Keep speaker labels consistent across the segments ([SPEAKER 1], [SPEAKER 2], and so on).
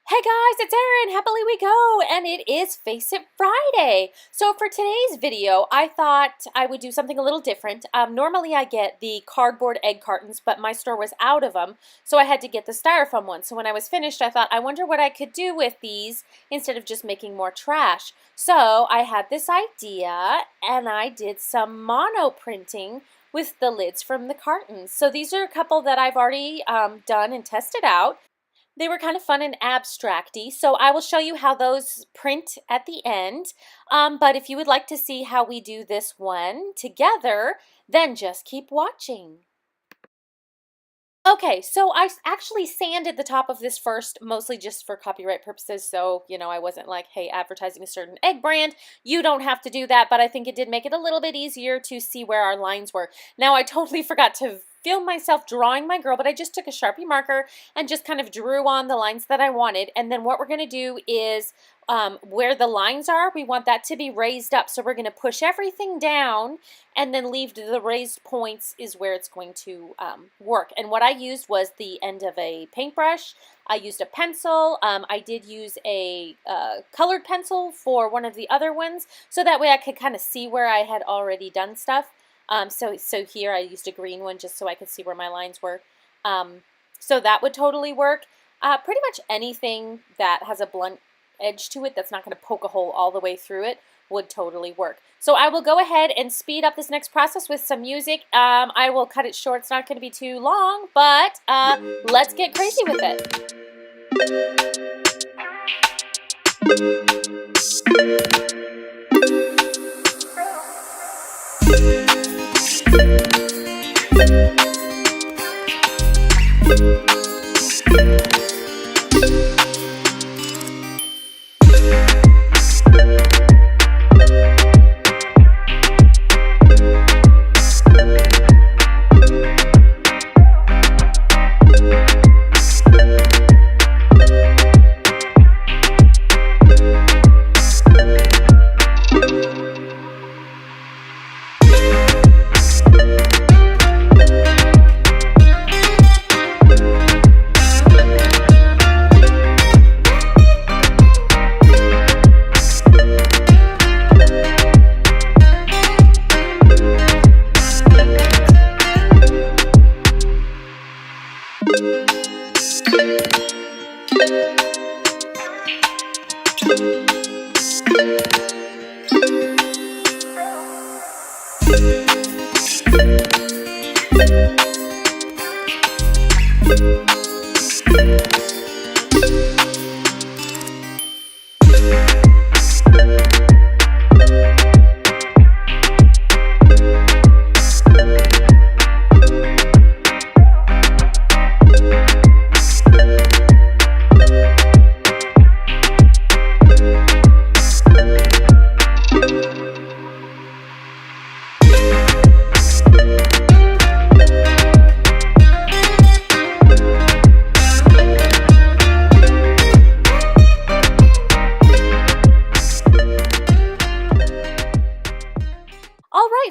[SPEAKER 1] Hey guys, it's Erin. Happily we go, and it is Face It Friday. So for today's video, I thought I would do something a little different. Normally I get the cardboard egg cartons, but my store was out of them, so I had to get the styrofoam one. So when I was finished, I thought, I wonder what I could do with these instead of just making more trash. So I had this idea, and I did some monoprinting with the lids from the cartons. So these are a couple that I've already done and tested out. They were kind of fun and abstracty, so I will show you how those print at the end. But if you would like to see how we do this one together, then just keep watching. Okay, so I actually sanded the top of this first, mostly just for copyright purposes, so, I wasn't like, hey, advertising a certain egg brand. You don't have to do that, but I think it did make it a little bit easier to see where our lines were. Now, I totally forgot to film myself drawing my girl, but I just took a Sharpie marker and just kind of drew on the lines that I wanted, and then what we're going to do is where the lines are, we want that to be raised up, so we're going to push everything down and then leave the raised points is where it's going to work. And what I used was the end of a paintbrush. I used a pencil. I did use a colored pencil for one of the other ones, so that way I could kind of see where I had already done stuff. So here I used a green one just so I could see where my lines were. So that would totally work. Pretty much anything that has a blunt edge to it that's not going to poke a hole all the way through it would totally work. So I will go ahead and speed up this next process with some music. I will cut it short. It's not going to be too long, but let's get crazy with it.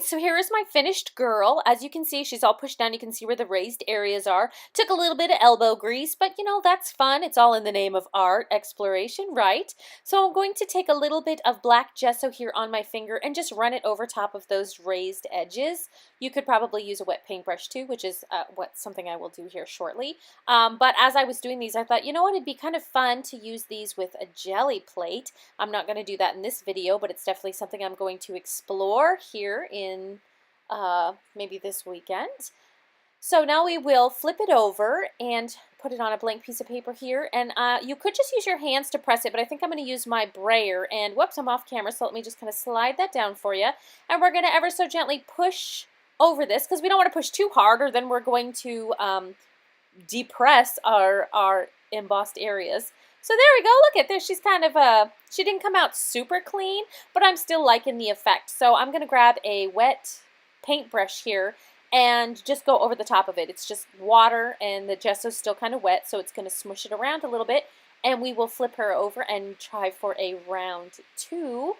[SPEAKER 1] So here is my finished girl. As you can see, she's all pushed down. You can see where the raised areas are. Took a little bit of elbow grease, but that's fun. It's all in the name of art, exploration, right? So I'm going to take a little bit of black gesso here on my finger and just run it over top of those raised edges. You could probably use a wet paintbrush too, which is something I will do here shortly. But as I was doing these, I thought, it'd be kind of fun to use these with a jelly plate. I'm not going to do that in this video, but it's definitely something I'm going to explore here in maybe this weekend. So now we will flip it over and put it on a blank piece of paper here, and you could just use your hands to press it, but I think I'm going to use my brayer, and whoops, I'm off camera, so let me just kind of slide that down for you, and we're going to ever so gently push over this, because we don't want to push too hard, or then we're going to depress our embossed areas. So there we go, look at this, she's kind of, she didn't come out super clean, but I'm still liking the effect. So I'm going to grab a wet paintbrush here and just go over the top of it. It's just water and the gesso's still kind of wet, so it's going to smush it around a little bit, and we will flip her over and try for a round 2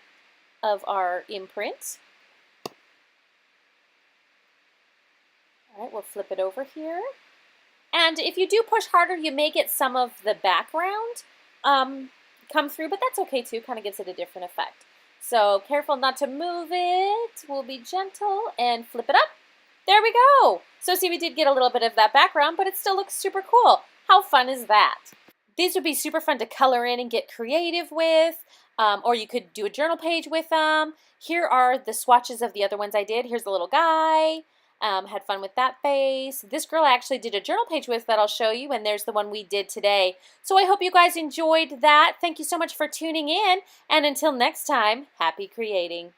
[SPEAKER 1] of our imprint. All right, we'll flip it over here. And if you do push harder, you may get some of the background. come through, but that's okay too. Kind of gives it a different effect. So careful not to move it. We'll be gentle and flip it up. There we go. So see, we did get a little bit of that background, but it still looks super cool. How fun is that? These would be super fun to color in and get creative with, or you could do a journal page with them. Here are the swatches of the other ones I did. Here's the little guy. Had fun with that face. This girl I actually did a journal page with that I'll show you, and there's the one we did today. So I hope you guys enjoyed that. Thank you so much for tuning in, and until next time, happy creating.